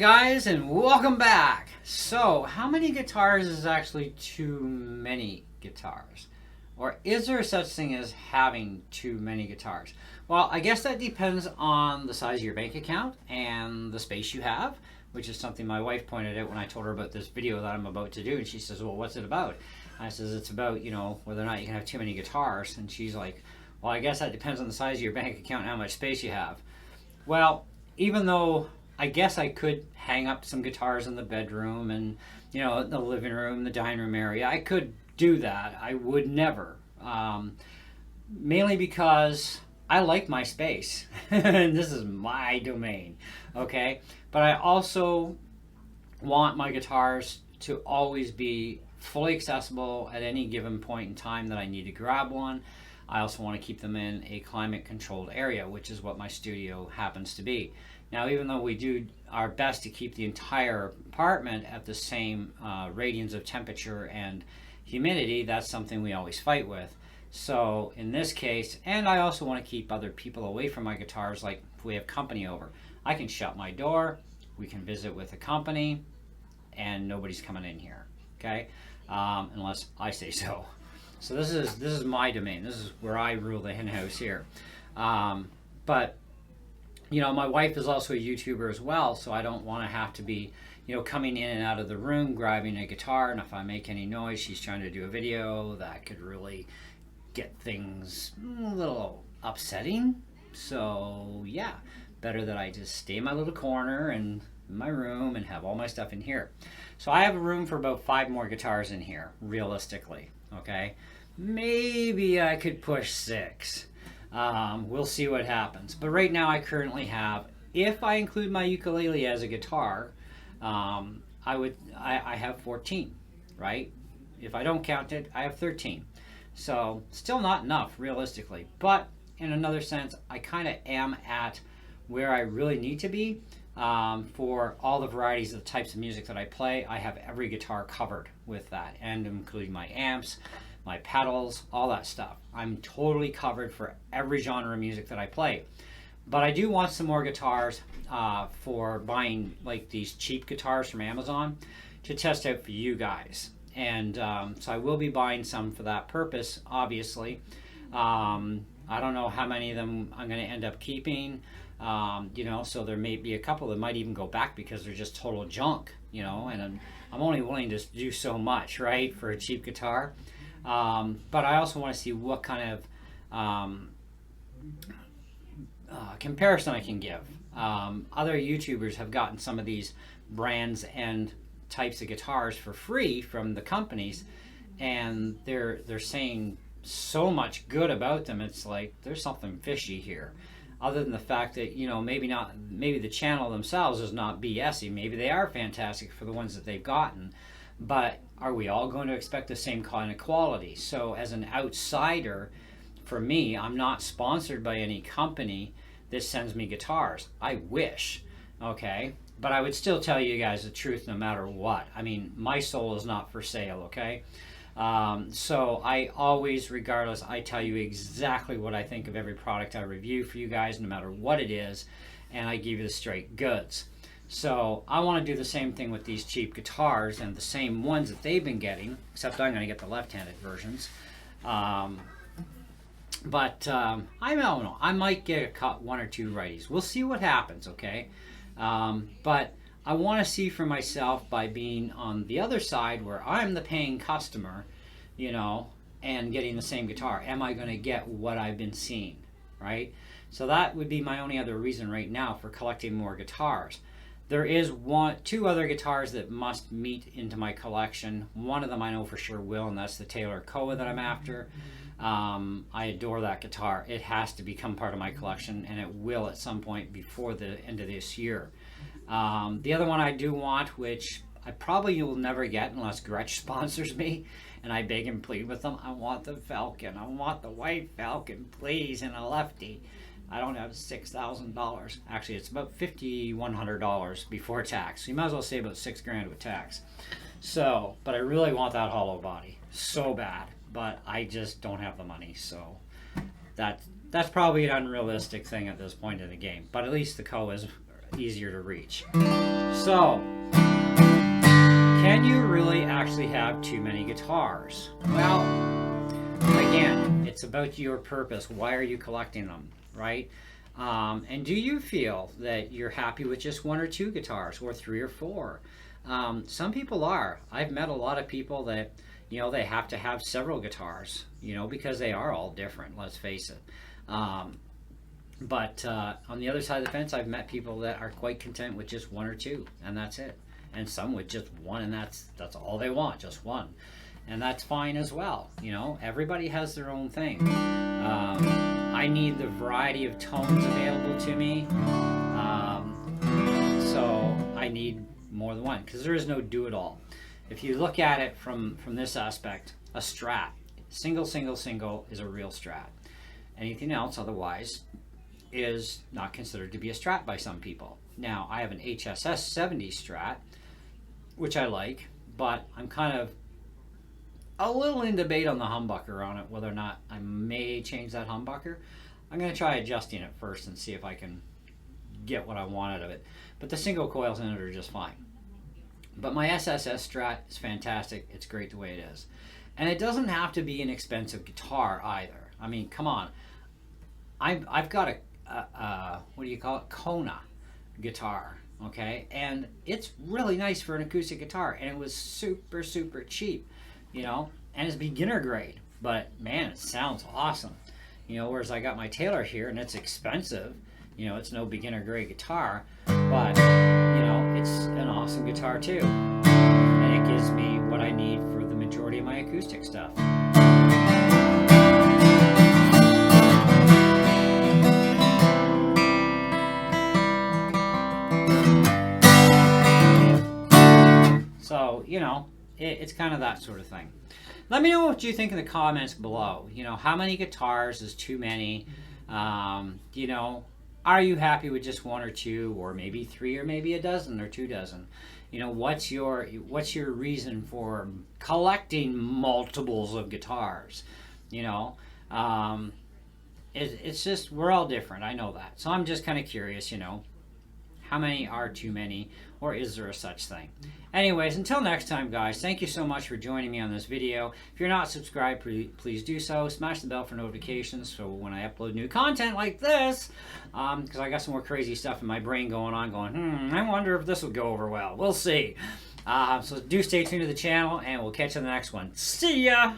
guys, and welcome back. So, how many guitars is actually too many guitars? Or is there such thing as having too many guitars? Well, I guess that depends on the size of your bank account and the space you have, which is something my wife pointed out when I told her about this video that I'm about to do. And she says, well, what's it about? I says, it's about, whether or not you can have too many guitars. And she's like, well, I guess that depends on the size of your bank account and how much space you have. Well, even though I guess I could hang up some guitars in the bedroom and, the living room, the dining room area. I could do that. I would never. Mainly because I like my space. And this is my domain. Okay? But I also want my guitars to always be fully accessible at any given point in time that I need to grab one. I also want to keep them in a climate controlled area, which is what my studio happens to be. Now, even though we do our best to keep the entire apartment at the same radians of temperature and humidity, that's something we always fight with. So in this case, and I also want to keep other people away from my guitars, like if we have company over, I can shut my door, we can visit with a company, and nobody's coming in here, okay? Unless I say so. So this is my domain. This is where I rule the hen house here. But my wife is also a YouTuber as well, so I don't want to have to be, coming in and out of the room, grabbing a guitar, and if I make any noise, she's trying to do a video, that could really get things a little upsetting. So yeah, better that I just stay in my little corner and in my room and have all my stuff in here. So I have a room for about 5 more guitars in here, realistically, okay? Maybe I could push 6. We'll see what happens. But right now I currently have, if I include my ukulele as a guitar, I have 14, right? If I don't count it, I have 13. So still not enough realistically. But in another sense, I kind of am at where I really need to be for all the varieties of the types of music that I play. I have every guitar covered with that, and including my amps, my pedals, all that stuff. I'm totally covered for every genre of music that I play. But I do want some more guitars for buying like these cheap guitars from Amazon to test out for you guys. And so I will be buying some for that purpose, obviously. I don't know how many of them I'm going to end up keeping. So there may be a couple that might even go back because they're just total junk, and I'm only willing to do so much, right, for a cheap guitar. But I also want to see what kind of comparison I can give. Other YouTubers have gotten some of these brands and types of guitars for free from the companies, and they're saying so much good about them. It's like there's something fishy here. Other than the fact that maybe the channel themselves is not BSy. Maybe they are fantastic for the ones that they've gotten. But are we all going to expect the same kind of quality? So as an outsider, for me, I'm not sponsored by any company that sends me guitars. I wish, okay? But I would still tell you guys the truth no matter what. I mean, my soul is not for sale, okay? So I always, regardless, I tell you exactly what I think of every product I review for you guys, no matter what it is, and I give you the straight goods. So I want to do the same thing with these cheap guitars and the same ones that they've been getting, except I'm going to get the left-handed versions. I don't know. I might get 1 or 2 righties. We'll see what happens, okay? But I want to see for myself by being on the other side where I'm the paying customer, and getting the same guitar. Am I going to get what I've been seeing, right? So that would be my only other reason right now for collecting more guitars. There is 2 other guitars that must meet into my collection. One of them I know for sure will, and that's the Taylor Koa that I'm after. I adore that guitar. It has to become part of my collection, and it will at some point before the end of this year. The other one I do want, which I probably will never get unless Gretsch sponsors me, and I beg and plead with them, I want the Falcon. I want the white Falcon, please, and a lefty. I don't have $6,000. Actually, it's about $5,100 before tax. So you might as well say about $6,000 with tax. So, but I really want that hollow body so bad, but I just don't have the money. So that's probably an unrealistic thing at this point in the game. But at least the Koa easier to reach. So, can you really actually have too many guitars? Well, again, it's about your purpose. Why are you collecting them, right? And do you feel that you're happy with just 1 or 2 guitars, or 3 or 4? Some people are. I've met a lot of people that, you know, they have to have several guitars, you know, because they are all different, let's face it. But on the other side of the fence, I've met people that are quite content with just 1 or 2, and that's it. And some with just 1, and that's all they want, just 1. And that's fine as well. You know, everybody has their own thing. I need the variety of tones available to me. So I need more than one, because there is no do-it-all. If you look at it from this aspect, a Strat, single is a real Strat. Anything else otherwise is not considered to be a Strat by some people. Now, I have an HSS 70 Strat, which I like, but I'm kind of a little in debate on the humbucker on it, whether or not I may change that humbucker. I'm going to try adjusting it first and see if I can get what I want out of it. But the single coils in it are just fine. But my SSS Strat is fantastic. It's great the way it is. And it doesn't have to be an expensive guitar either. I mean, come on. I've got a what do you call it? Kona guitar, okay? And it's really nice for an acoustic guitar. And it was super cheap, you know? And it's beginner grade. But, man, it sounds awesome. You know, whereas I got my Taylor here, and it's expensive. You know, it's no beginner grade guitar, but, you know, it's an awesome guitar too. And it gives me what I need for the majority of my acoustic stuff. So, you know, it's kind of that sort of thing. Let me know what you think in the comments below. You know, how many guitars is too many? You know, are you happy with just 1 or 2, or maybe 3, or maybe a dozen or 2 dozen? You know, what's your reason for collecting multiples of guitars? You know, it's just, we're all different. I know that. So I'm just kind of curious, you know, how many are too many, or is there a such thing? Anyways, until next time, guys, thank you so much for joining me on this video. If you're not subscribed, please do so. Smash the bell for notifications so when I upload new content like this, because I got some more crazy stuff in my brain going on, I wonder if this will go over well. We'll see. So do stay tuned to the channel, and we'll catch you in the next one. See ya!